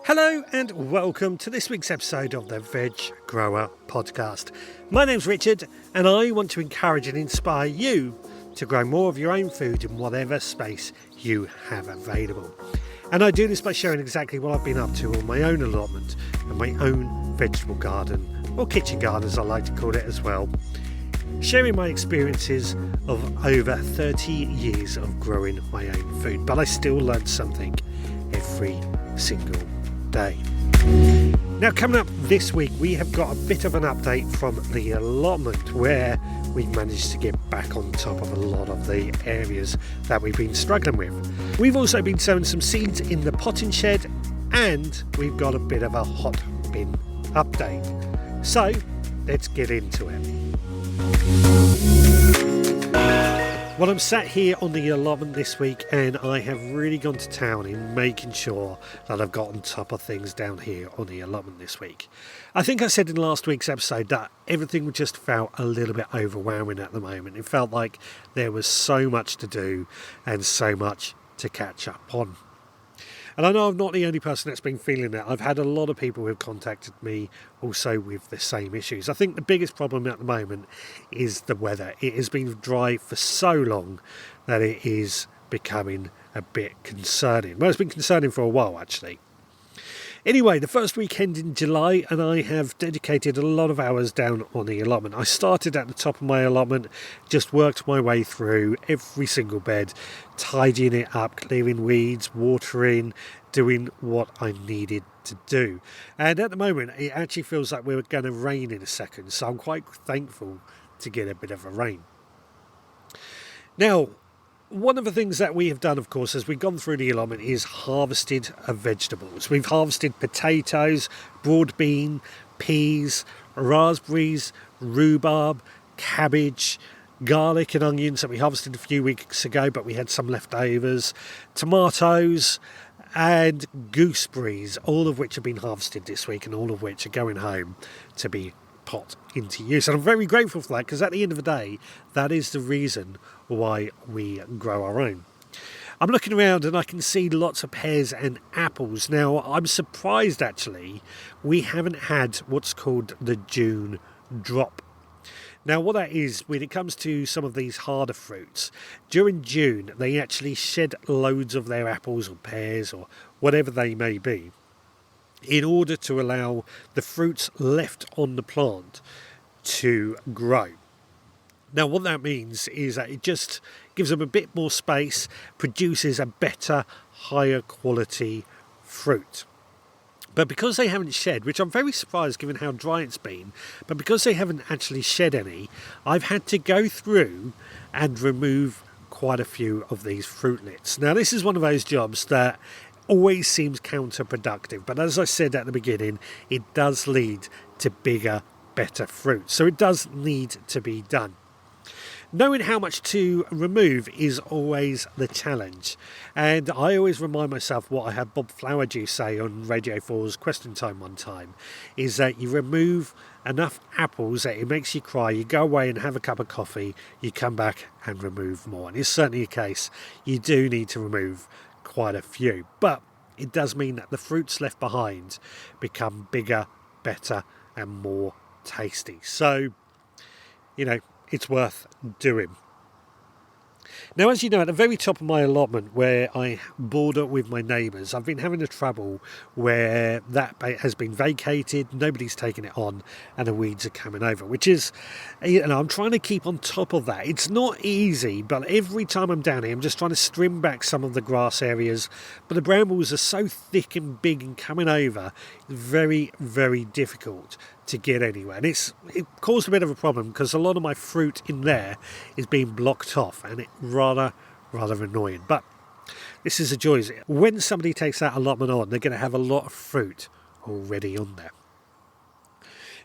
Hello and welcome to this week's episode of the Veg Grower Podcast. My name's Richard and I want to encourage and inspire you to grow more of your own food in whatever space you have available. And I do this by sharing exactly what I've been up to on my own allotment and my own vegetable garden, or kitchen garden as I like to call it as well. Sharing my experiences of over 30 years of growing my own food, but I still learn something every single day. Now, coming up this week, we have got a bit of an update from the allotment where we've managed to get back on top of a lot of the areas that we've been struggling with. We've also been sowing some seeds in the potting shed, and we've got a bit of a hot bin update. So let's get into it. Well, I'm sat here on the allotment this week and I have really gone to town in making sure that I've got on top of things down here on the allotment this week. I think I said in last week's episode that everything just felt a little bit overwhelming at the moment. It felt like there was so much to do and so much to catch up on. And I know I'm not the only person that's been feeling that. I've had a lot of people who have contacted me also with the same issues. I think the biggest problem at the moment is the weather. It has been dry for so long that it is becoming a bit concerning. Well, it's been concerning for a while, actually. Anyway, the first weekend in July, and I have dedicated a lot of hours down on the allotment. I started at the top of my allotment, just worked my way through every single bed, tidying it up, clearing weeds, watering, doing what I needed to do. And at the moment, it actually feels like we're going to rain in a second, so I'm quite thankful to get a bit of a rain. Now, one of the things that we have done, of course, as we've gone through the allotment is harvested vegetables. We've harvested potatoes, broad bean, peas, raspberries, rhubarb, cabbage, garlic and onions that we harvested a few weeks ago, but we had some leftovers, tomatoes and gooseberries, all of which have been harvested this week and all of which are going home to be put into use. And I'm very grateful for that, because at the end of the day, that is the reason why we grow our own. I'm looking around and I can see lots of pears and apples. Now, I'm surprised actually we haven't had what's called the June drop. Now, what that is, when it comes to some of these harder fruits, during June they actually shed loads of their apples or pears or whatever they may be, in order to allow the fruits left on the plant to grow. Now, what that means is that it just gives them a bit more space, produces a better, higher quality fruit. But because they haven't shed, which I'm very surprised given how dry it's been, but because they haven't actually shed any, I've had to go through and remove quite a few of these fruitlets. Now, this is one of those jobs that always seems counterproductive, but as I said at the beginning, it does lead to bigger, better fruit. So it does need to be done. Knowing how much to remove is always the challenge, and I always remind myself what I had Bob Flowerdew say on Radio 4's Question Time one time, is that you remove enough apples that it makes you cry, you go away and have a cup of coffee, you come back and remove more. And it's certainly a case you do need to remove quite a few, but it does mean that the fruits left behind become bigger, better and more tasty. So, it's worth doing. Now, as you know, at the very top of my allotment where I border with my neighbours, I've been having a trouble where that has been vacated, nobody's taken it on, and the weeds are coming over, which is, I'm trying to keep on top of that. It's not easy, but every time I'm down here, I'm just trying to trim back some of the grass areas, but the brambles are so thick and big and coming over, very, very difficult to get anywhere. And it caused a bit of a problem because a lot of my fruit in there is being blocked off, and it's rather annoying. But this is a joy. When somebody takes that allotment on, they're going to have a lot of fruit already on there.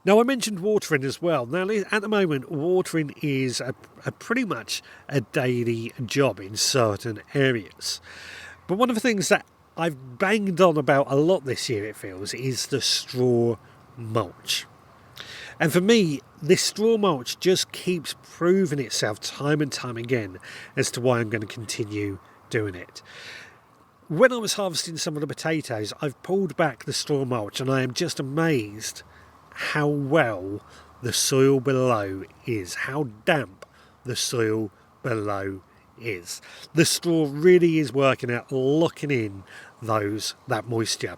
Now, I mentioned watering as well. Now, at the moment, watering is a pretty much a daily job in certain areas. But one of the things that I've banged on about a lot this year, it feels, is the straw mulch. And for me, this straw mulch just keeps proving itself time and time again as to why I'm going to continue doing it. when I was harvesting some of the potatoes, I've pulled back the straw mulch and I am just amazed how well the soil below is, how damp the soil below is. The straw really is working out, locking in that moisture.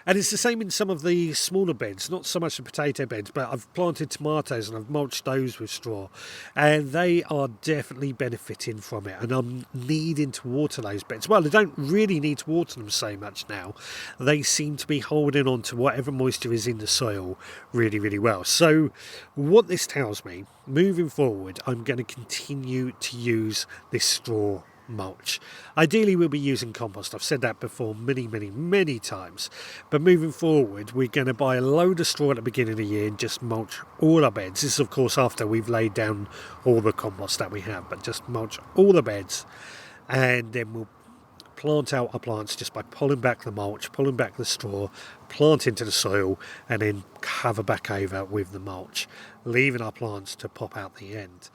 And it's the same in some of the smaller beds, not so much the potato beds, but I've planted tomatoes and I've mulched those with straw, and they are definitely benefiting from it, and I'm needing to water those beds. Well, I don't really need to water them so much now. They seem to be holding on to whatever moisture is in the soil really, really well. So what this tells me, moving forward, I'm going to continue to use this straw mulch. Ideally we'll be using compost. I've said that before many times, but moving forward we're going to buy a load of straw at the beginning of the year and just mulch all our beds. This is of course after we've laid down all the compost that we have, but just mulch all the beds, and then we'll plant out our plants just by pulling back the mulch, pulling back the straw, plant into the soil, and then cover back over with the mulch, leaving our plants to pop out the end.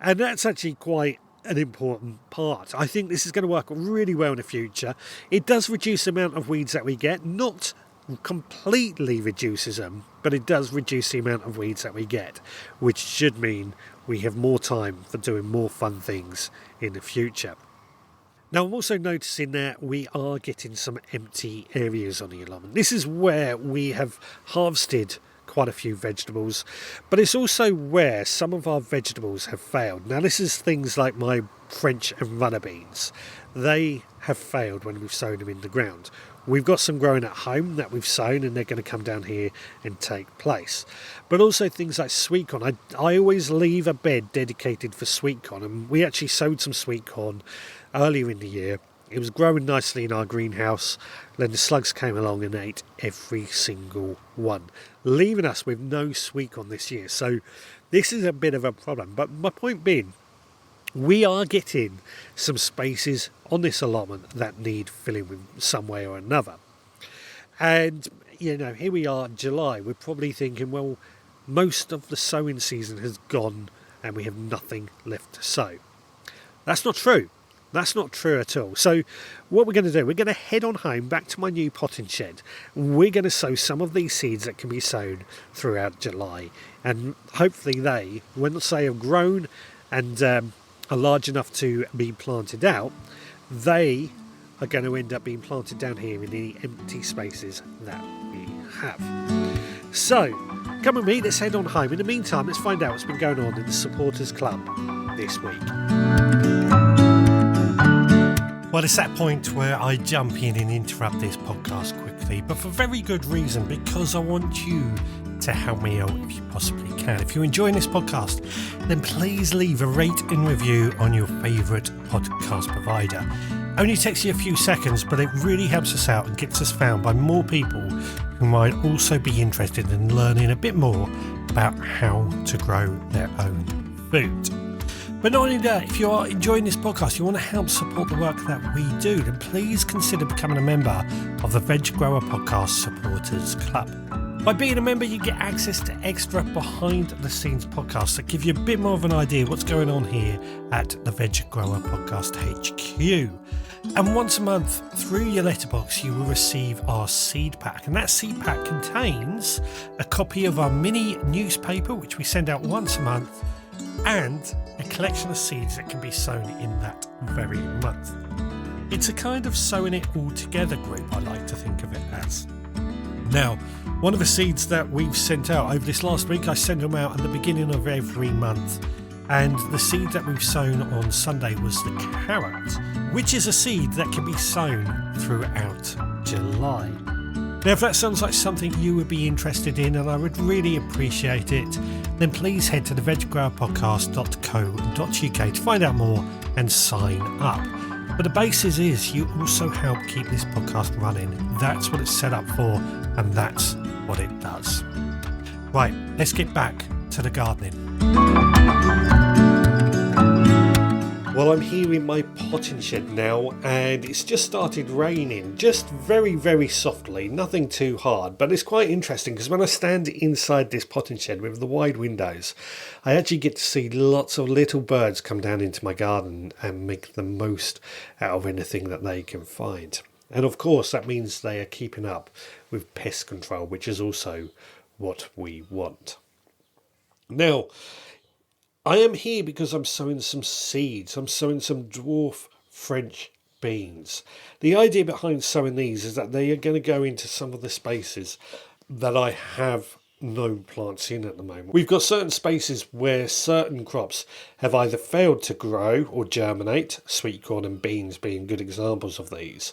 And that's actually quite an important part. I think this is going to work really well in the future. It does reduce the amount of weeds that we get, not completely reduces them, but it does reduce the amount of weeds that we get, which should mean we have more time for doing more fun things in the future. Now I'm also noticing that we are getting some empty areas on the allotment. This is where we have harvested quite a few vegetables, but it's also where some of our vegetables have failed. Now this is things like my French and runner beans. They have failed when we've sown them in the ground. We've got some growing at home that we've sown and they're going to come down here and take place. But also things like sweet corn. I always leave a bed dedicated for sweet corn, and we actually sowed some sweet corn earlier in the year. It was growing nicely in our greenhouse. Then the slugs came along and ate every single one, leaving us with no sweet corn this year. So this is a bit of a problem. But my point being, we are getting some spaces on this allotment that need filling with some way or another. And, here we are in July. We're probably thinking, well, most of the sowing season has gone and we have nothing left to sow. That's not true. That's not true at all. So what we're going to do, we're going to head on home back to my new potting shed. We're going to sow some of these seeds that can be sown throughout July. And hopefully they, once they have grown and are large enough to be planted out, they are going to end up being planted down here in the empty spaces that we have. So come with me, let's head on home. In the meantime, let's find out what's been going on in the Supporters Club this week. Well, it's that point where I jump in and interrupt this podcast quickly, but for very good reason, because I want you to help me out if you possibly can. If you're enjoying this podcast, then please leave a rate and review on your favourite podcast provider. Only takes you a few seconds, but it really helps us out and gets us found by more people who might also be interested in learning a bit more about how to grow their own food. But not only that, if you are enjoying this podcast, you want to help support the work that we do, then please consider becoming a member of the Veg Grower Podcast Supporters Club. By being a member, you get access to extra behind-the-scenes podcasts that give you a bit more of an idea of what's going on here at the Veg Grower Podcast HQ. And once a month, through your letterbox, you will receive our seed pack. And that seed pack contains a copy of our mini newspaper, which we send out once a month, and a collection of seeds that can be sown in that very month. It's a kind of sowing it all together group, I like to think of it as. Now, one of the seeds that we've sent out over this last week, I send them out at the beginning of every month. And the seed that we've sown on Sunday was the carrot, which is a seed that can be sown throughout July. Now, if that sounds like something you would be interested in, and I would really appreciate it, then please head to the veggrowerpodcast.co.uk to find out more and sign up. But the basis is you also help keep this podcast running. That's what it's set up for, and that's what it does. Right, let's get back to the gardening. Well, I'm here in my potting shed now, and it's just started raining, just very, very softly, nothing too hard, but it's quite interesting because when I stand inside this potting shed with the wide windows, I actually get to see lots of little birds come down into my garden and make the most out of anything that they can find. And of course, that means they are keeping up with pest control, which is also what we want. Now, I am here because I'm sowing some seeds. I'm sowing some dwarf French beans. The idea behind sowing these is that they are going to go into some of the spaces that I have no plants in at the moment. We've got certain spaces where certain crops have either failed to grow or germinate, sweet corn and beans being good examples of these,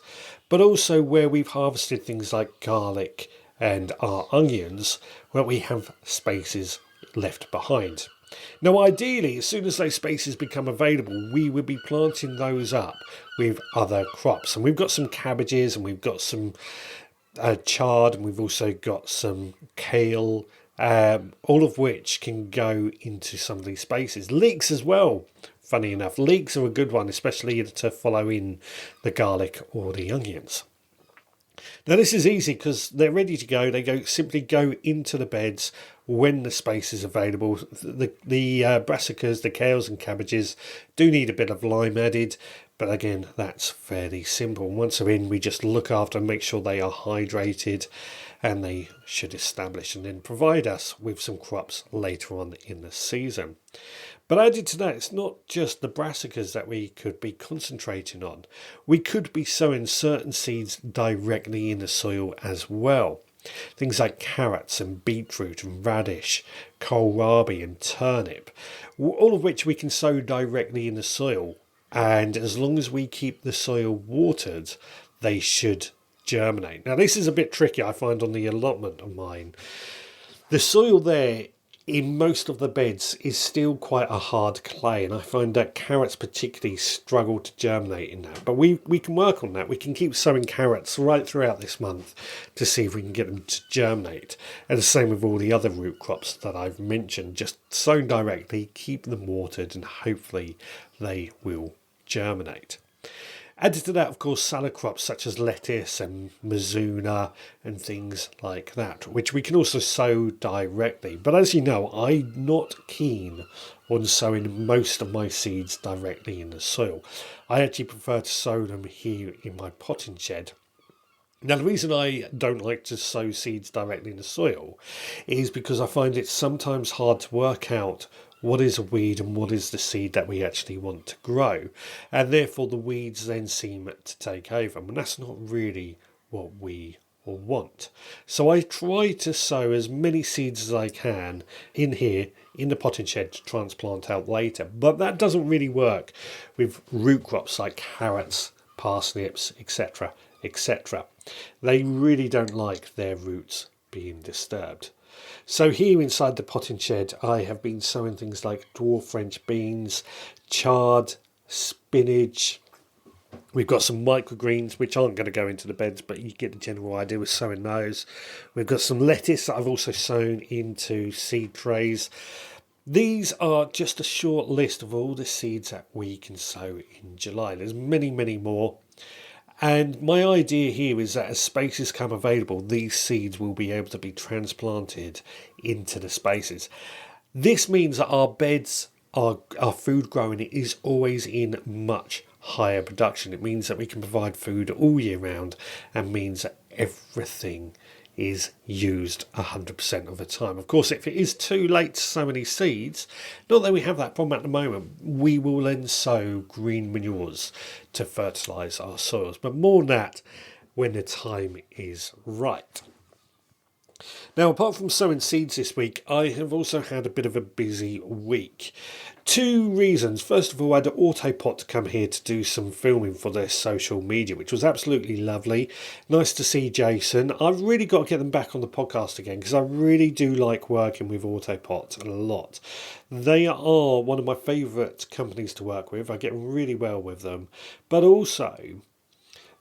but also where we've harvested things like garlic and our onions, where we have spaces left behind. Now, ideally, as soon as those spaces become available, we will be planting those up with other crops. And we've got some cabbages, and we've got some chard, and we've also got some kale, all of which can go into some of these spaces. Leeks as well, funny enough. Leeks are a good one, especially to follow in the garlic or the onions. Now this is easy because they're ready to go. They simply go into the beds when the space is available. The brassicas, the kales and cabbages do need a bit of lime added, but again, that's fairly simple. Once they're in, we just look after and make sure they are hydrated, and they should establish and then provide us with some crops later on in the season. But added to that, it's not just the brassicas that we could be concentrating on. We could be sowing certain seeds directly in the soil as well. Things like carrots and beetroot and radish, kohlrabi and turnip, all of which we can sow directly in the soil. And as long as we keep the soil watered, they should germinate. Now this is a bit tricky, I find, on the allotment of mine. The soil there in most of the beds is still quite a hard clay, and I find that carrots particularly struggle to germinate in that. But we can work on that. We can keep sowing carrots right throughout this month to see if we can get them to germinate. And the same with all the other root crops that I've mentioned. Just sow directly, keep them watered, and hopefully they will germinate. Added to that, of course, salad crops such as lettuce and mizuna and things like that, which we can also sow directly. But as you know, I'm not keen on sowing most of my seeds directly in the soil. I actually prefer to sow them here in my potting shed. Now, the reason I don't like to sow seeds directly in the soil is because I find it sometimes hard to work out what is a weed and what is the seed that we actually want to grow. And therefore the weeds then seem to take over. And that's not really what we want. So I try to sow as many seeds as I can in here in the potting shed to transplant out later. But that doesn't really work with root crops like carrots, parsnips, etc., etc. They really don't like their roots being disturbed. So here inside the potting shed, I have been sowing things like dwarf French beans, chard, spinach. We've got some microgreens, which aren't going to go into the beds, but you get the general idea with sowing those. We've got some lettuce that I've also sown into seed trays. These are just a short list of all the seeds that we can sow in July. There's many, many more. And my idea here is that as spaces come available, these seeds will be able to be transplanted into the spaces. This means that our beds, our food growing is always in much higher production. It means that we can provide food all year round, and means that everything is used 100% of the time. Of course, if it is too late to sow any seeds, not that we have that problem at the moment, we will then sow green manures to fertilise our soils. But more on that when the time is right. Now, apart from sowing seeds this week, I have also had a bit of a busy week. Two reasons. First of all, I had Autopot to come here to do some filming for their social media, which was absolutely lovely. Nice to see Jason. I've really got to get them back on the podcast again because I really do like working with Autopot a lot. They are one of my favourite companies to work with. I get really well with them. But also,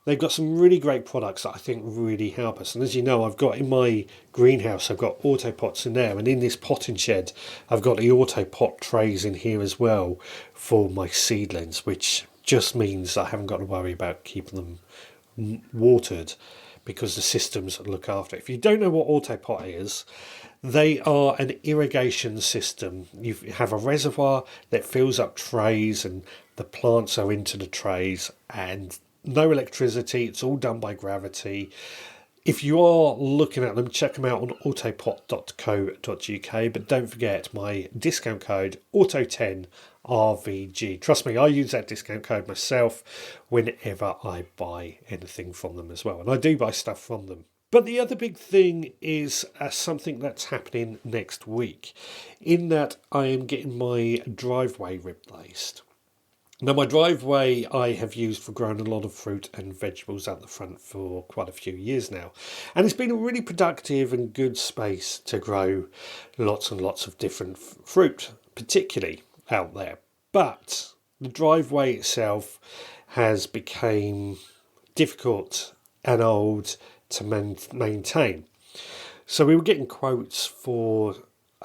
They've got some really great products that I think really help us. And as you know, I've got in my greenhouse, I've got auto pots in there. And in this potting shed, I've got the auto pot trays in here as well for my seedlings, which just means I haven't got to worry about keeping them watered because the systems look after it. If you don't know what auto pot is, they are an irrigation system. You have a reservoir that fills up trays and the plants are into the trays, and no electricity, it's all done by gravity. If you are looking at them, check them out on autopot.co.uk, but don't forget my discount code AUTO10RVG. Trust me, I use that discount code myself whenever I buy anything from them as well, and I do buy stuff from them. But the other big thing is something that's happening next week, in that I am getting my driveway replaced. Now, my driveway I have used for growing a lot of fruit and vegetables at the front for quite a few years now. And it's been a really productive and good space to grow lots and lots of different fruit, particularly out there. But the driveway itself has become difficult and old to maintain. So we were getting quotes for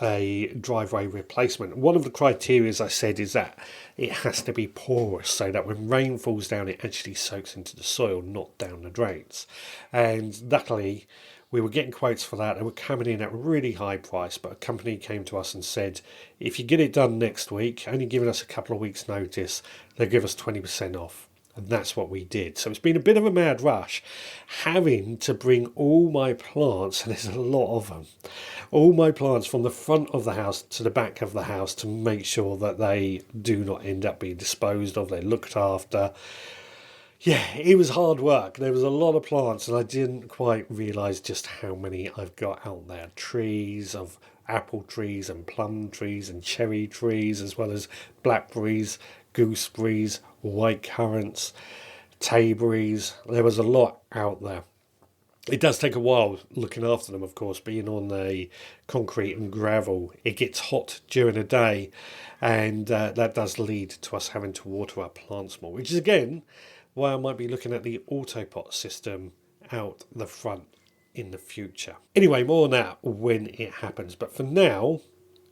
a driveway replacement. One of the criteria, as I said, is that it has to be porous so that when rain falls down it actually soaks into the soil, not down the drains. And luckily we were getting quotes for that. They were coming in at a really high price, but a company came to us and said, if you get it done next week, only giving us a couple of weeks notice, they'll give us 20% off. And that's what we did. So it's been a bit of a mad rush having to bring all my plants, and there's a lot of them, all my plants from the front of the house to the back of the house to make sure that they do not end up being disposed of, they're looked after. Yeah, it was hard work. There was a lot of plants and I didn't quite realise just how many I've got out there. Trees of apple trees and plum trees and cherry trees, as well as blackberries, gooseberries, white currants, tayberries. There was a lot out there. It does take a while looking after them, of course, being on the concrete and gravel. It gets hot during the day, and that does lead to us having to water our plants more, which is again why I might be looking at the autopot system out the front in the future. Anyway, more on that when it happens. But for now,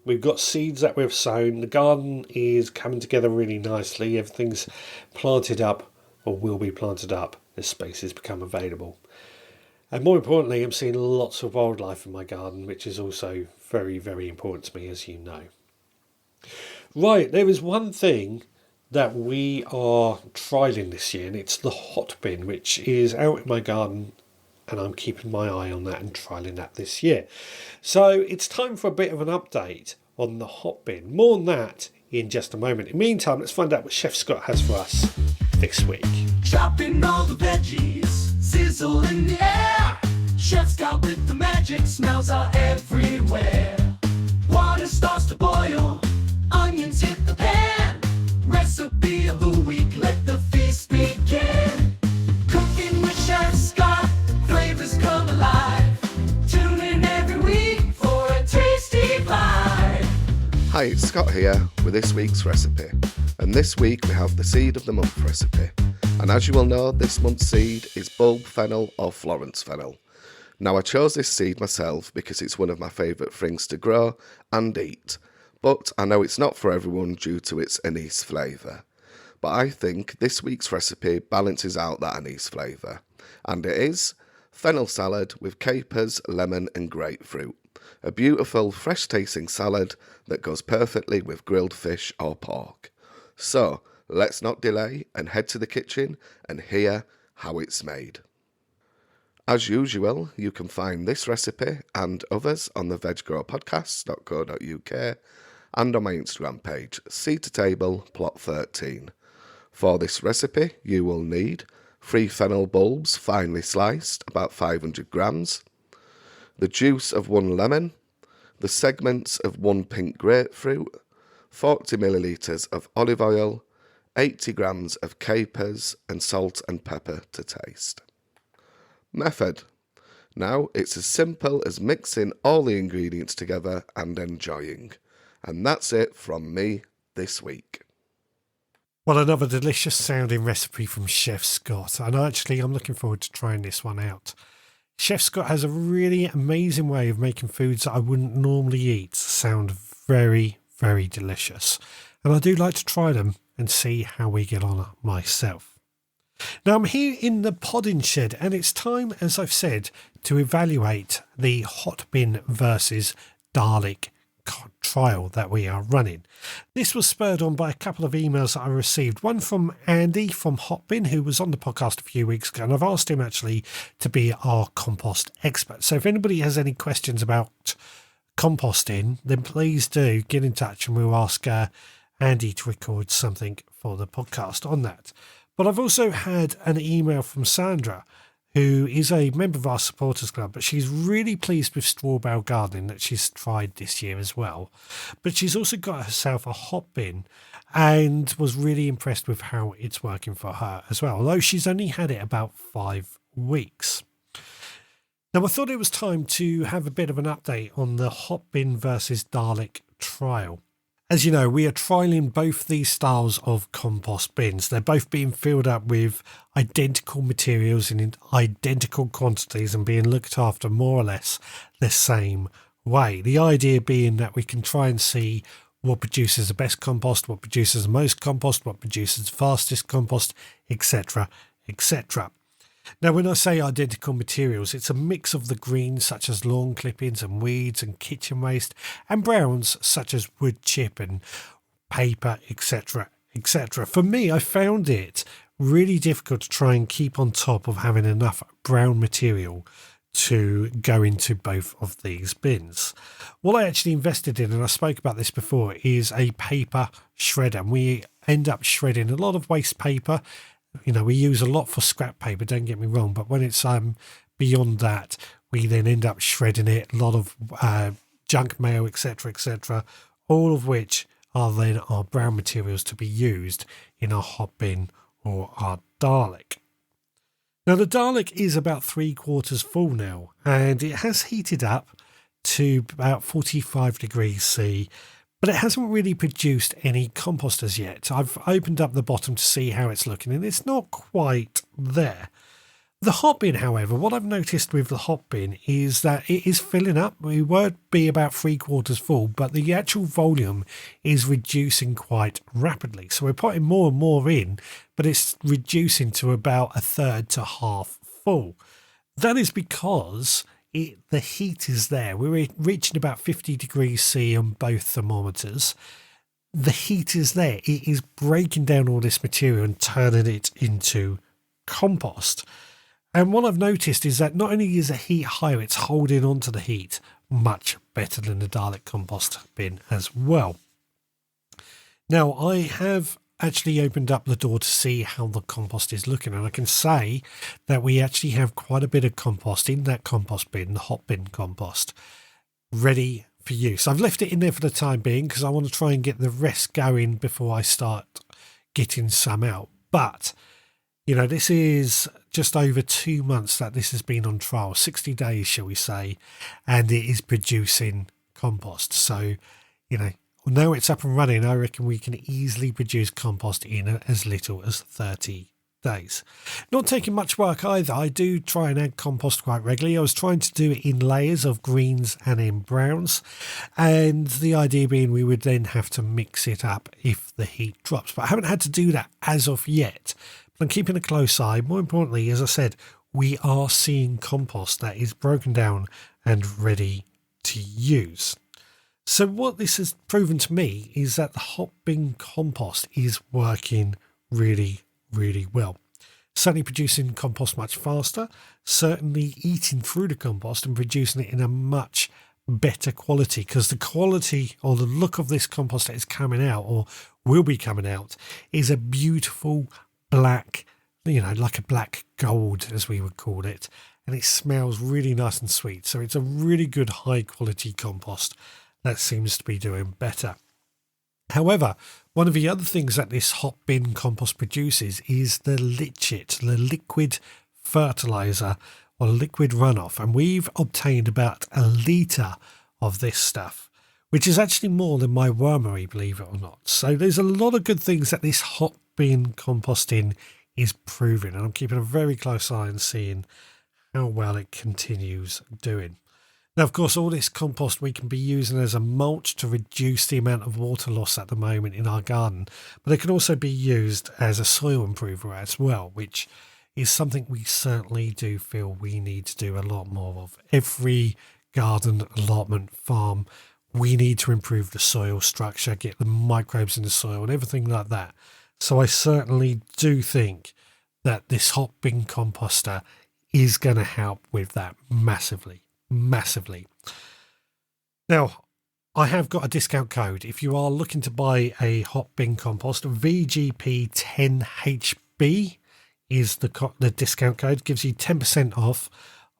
we've got seeds that we've sown. The garden is coming together really nicely. Everything's planted up, or will be planted up, as spaces become available. And more importantly, I'm seeing lots of wildlife in my garden, which is also very, very important to me, as you know. Right, there is one thing that we are trialling this year, and it's the hot bin, which is out in my garden, and I'm keeping my eye on that and trialling that this year. So it's time for a bit of an update on the hot bin. More on that in just a moment. In the meantime, let's find out what Chef Scott has for us this week. Chopping all the veggies, sizzle in the air. Chef Scott with the magic, smells are everywhere. Water starts to boil, onions hit the pan. Recipe of the week, let the feast begin. Cooking with Chef Scott, flavors come alive. Tune in every week for a tasty bite. Hi, it's Scott here with this week's recipe. And this week we have the seed of the month recipe. And as you will know, this month's seed is bulb fennel or Florence fennel. Now I chose this seed myself because it's one of my favourite things to grow and eat. But I know it's not for everyone due to its anise flavour. But I think this week's recipe balances out that anise flavour. And it is fennel salad with capers, lemon and grapefruit. A beautiful, fresh-tasting salad that goes perfectly with grilled fish or pork. So, let's not delay and head to the kitchen and hear how it's made. As usual, you can find this recipe and others on the Veg Grower Podcast.co.uk and on my Instagram page, Seed to Table Plot 13. For this recipe, you will need 3 fennel bulbs finely sliced, about 500 grams, the juice of 1 lemon, the segments of 1 pink grapefruit, 40 millilitres of olive oil, 80 grams of capers, and salt and pepper to taste. Method. Now, it's as simple as mixing all the ingredients together and enjoying. And that's it from me this week. Well, another delicious sounding recipe from Chef Scott, and I'm looking forward to trying this one out. Chef Scott has a really amazing way of making foods that I wouldn't normally eat sound very, very delicious, and I do like to try them and see how we get on myself. Now I'm here in the podding shed, and it's time, as I've said, to evaluate the hot bin versus garlic trial that we are running. This was spurred on by a couple of emails that I received, one from Andy from Hotbin, who was on the podcast a few weeks ago, and I've asked him actually to be our compost expert. So if anybody has any questions about composting, then please do get in touch and we'll ask Andy to record something for the podcast on that. But I've also had an email from Sandra, who is a member of our supporters club, but she's really pleased with straw bale gardening that she's tried this year as well. But she's also got herself a hot bin and was really impressed with how it's working for her as well, although she's only had it about 5 weeks. Now, I thought it was time to have a bit of an update on the hot bin versus garlic trial. As you know, we are trialling both these styles of compost bins. They're both being filled up with identical materials in identical quantities and being looked after more or less the same way. The idea being that we can try and see what produces the best compost, what produces the most compost, what produces the fastest compost, etc., etc. Now, when I say identical materials, it's a mix of the greens such as lawn clippings and weeds and kitchen waste, and browns such as wood chip and paper, etc., etc. For me, I found it really difficult to try and keep on top of having enough brown material to go into both of these bins. What I actually invested in, and I spoke about this before, is a paper shredder. And we end up shredding a lot of waste paper. You know, we use a lot for scrap paper, don't get me wrong, but when it's beyond that, we then end up shredding it, a lot of junk mail, etc., etc., all of which are then our brown materials to be used in our hot bin or our garlic. Now, the garlic is about 3/4 full now, and it has heated up to about 45 degrees C, but it hasn't really produced any compost as yet. I've opened up the bottom to see how it's looking, and it's not quite there. The hot bin, however, what I've noticed with the hot bin is that it is filling up. We would be about 3/4 full, but the actual volume is reducing quite rapidly. So we're putting more and more in, but it's reducing to about 1/3 to half full. That is because the heat is there. We're reaching about 50 degrees C on both thermometers. The heat is there. It is breaking down all this material and turning it into compost. And what I've noticed is that not only is the heat higher, it's holding on to the heat much better than the garlic compost bin as well. Now, I have actually opened up the door to see how the compost is looking, and I can say that we actually have quite a bit of compost in that compost bin, the hot bin compost, ready for use. I've left it in there for the time being because I want to try and get the rest going before I start getting some out. But, you know, this is just over 2 months that this has been on trial, 60 days, shall we say, and it is producing compost. So, you know, now it's up and running, I reckon we can easily produce compost in as little as 30 days. Not taking much work either. I do try and add compost quite regularly. I was trying to do it in layers of greens and in browns, and the idea being we would then have to mix it up if the heat drops. But I haven't had to do that as of yet. But I'm keeping a close eye. More importantly, as I said, we are seeing compost that is broken down and ready to use. So what this has proven to me is that the hot bin compost is working really, really well. Certainly producing compost much faster, certainly eating through the compost and producing it in a much better quality, because the quality or the look of this compost that is coming out or will be coming out is a beautiful black, you know, like a black gold as we would call it, and it smells really nice and sweet. So it's a really good high quality compost that seems to be doing better. However, one of the other things that this hot bin compost produces is the litchit, the liquid fertilizer or liquid runoff, and we've obtained about 1 litre of this stuff, which is actually more than my wormery, believe it or not. So there's a lot of good things that this hot bin composting is proving, and I'm keeping a very close eye on seeing how well it continues doing. Now, of course, all this compost we can be using as a mulch to reduce the amount of water loss at the moment in our garden, but it can also be used as a soil improver as well, which is something we certainly do feel we need to do a lot more of. Every garden, allotment, farm, we need to improve the soil structure, get the microbes in the soil and everything like that. So I certainly do think that this hot bin composter is going to help with that massively. Now, I have got a discount code. If you are looking to buy a hot bin compost, VGP10HB is the discount code, gives you 10% off.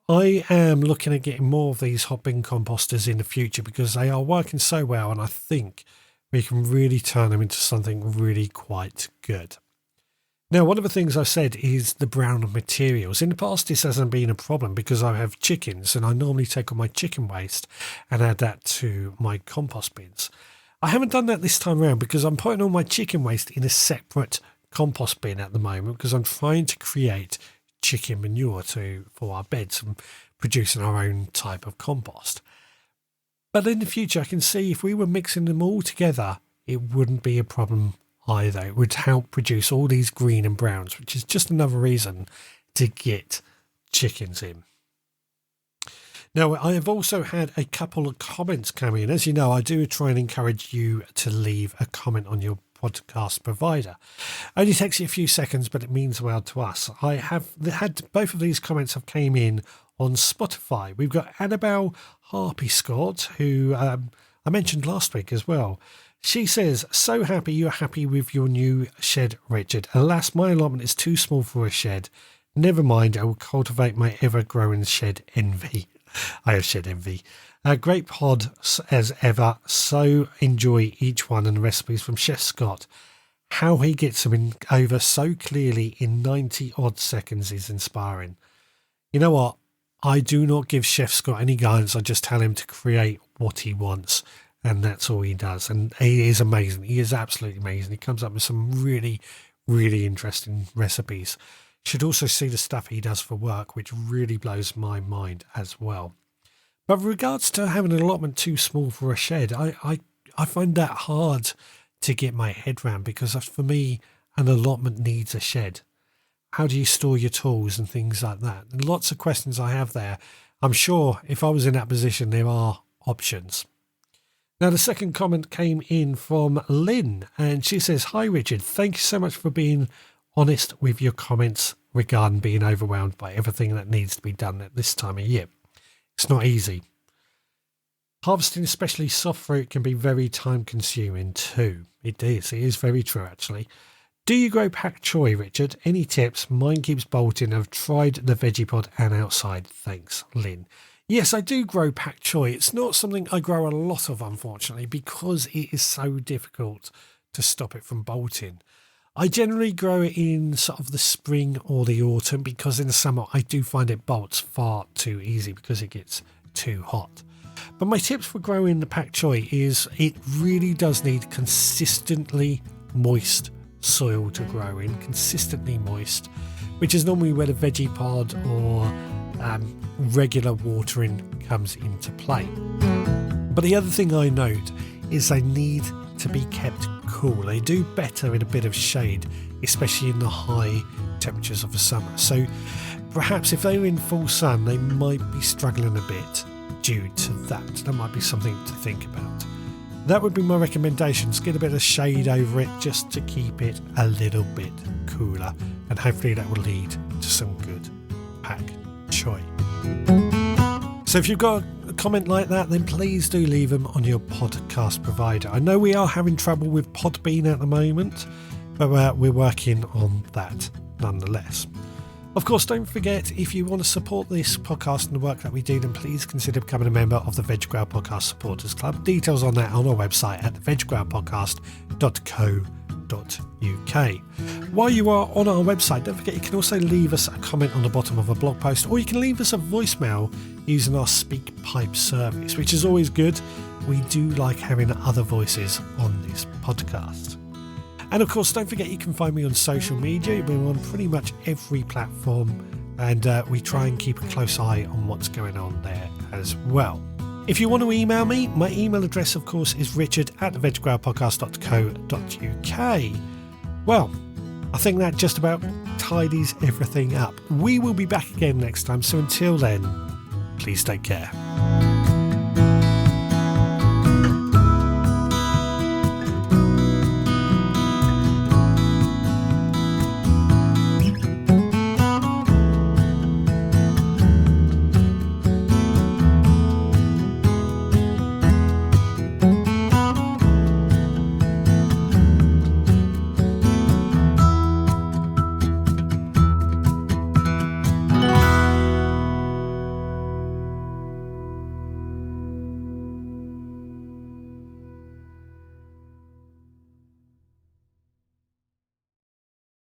I am looking at getting more of these hot bin composters in the future because they are working so well, and I think we can really turn them into something really quite good. Now, one of the things I've said is the brown materials. In the past, this hasn't been a problem because I have chickens and I normally take all my chicken waste and add that to my compost bins. I haven't done that this time around because I'm putting all my chicken waste in a separate compost bin at the moment because I'm trying to create chicken manure for our beds and producing our own type of compost. But in the future, I can see if we were mixing them all together, it wouldn't be a problem either. It would help produce all these green and browns, which is just another reason to get chickens in. Now, I have also had a couple of comments come in. As you know, I do try and encourage you to leave a comment on your podcast provider. Only takes you a few seconds, but it means well to us. I have had both of these comments have came in on Spotify. We've got Annabelle Harpy Scott, who I mentioned last week as well. She says, so happy you're happy with your new shed, Richard. Alas, my allotment is too small for a shed. Never mind, I will cultivate my ever-growing shed envy. I have shed envy. A great pod as ever. So enjoy each one, and the recipes from Chef Scott. How he gets them in over so clearly in 90-odd seconds is inspiring. You know what? I do not give Chef Scott any guidance. I just tell him to create what he wants. And that's all he does. And he is amazing. He is absolutely amazing. He comes up with some really, really interesting recipes. You should also see the stuff he does for work, which really blows my mind as well. But with regards to having an allotment too small for a shed, I find that hard to get my head around because for me, an allotment needs a shed. How do you store your tools and things like that? And lots of questions I have there. I'm sure if I was in that position, there are options. Now, the second comment came in from Lynn, and she says, hi, Richard. Thank you so much for being honest with your comments regarding being overwhelmed by everything that needs to be done at this time of year. It's not easy. Harvesting, especially soft fruit, can be very time consuming too. It is very true, actually. Do you grow pak choi, Richard? Any tips? Mine keeps bolting. I've tried the veggie pod and outside. Thanks, Lynn. Yes, I do grow pak choi. It's not something I grow a lot of, unfortunately, because it is so difficult to stop it from bolting. I generally grow it in sort of the spring or the autumn because in the summer I do find it bolts far too easy because it gets too hot. But my tips for growing the pak choi is it really does need consistently moist soil to grow in, consistently moist, which is normally where the veggie pod or regular watering comes into play. But the other thing I note is they need to be kept cool. They do better in a bit of shade, especially in the high temperatures of the summer. So perhaps if they were in full sun, they might be struggling a bit due to that. That might be something to think about. That would be my recommendations. Get a bit of shade over it just to keep it a little bit cooler, and hopefully that will lead to some good pak choi. So if you've got a comment like that, then please do leave them on your podcast provider. I know we are having trouble with Podbean at the moment, but we're working on that nonetheless. Of course, don't forget, if you want to support this podcast and the work that we do, then please consider becoming a member of the Veg Grower Podcast Supporters Club. Details on that on our website at veggrowerpodcast.co.uk. While you are on our website, don't forget you can also leave us a comment on the bottom of a blog post, or you can leave us a voicemail using our SpeakPipe service, which is always good. We do like having other voices on this podcast. And of course, don't forget you can find me on social media. We're on pretty much every platform, and we try and keep a close eye on what's going on there as well. If you want to email me, my email address, of course, is richard@veggrowerpodcast.co.uk. Well, I think that just about tidies everything up. We will be back again next time, so until then, please take care.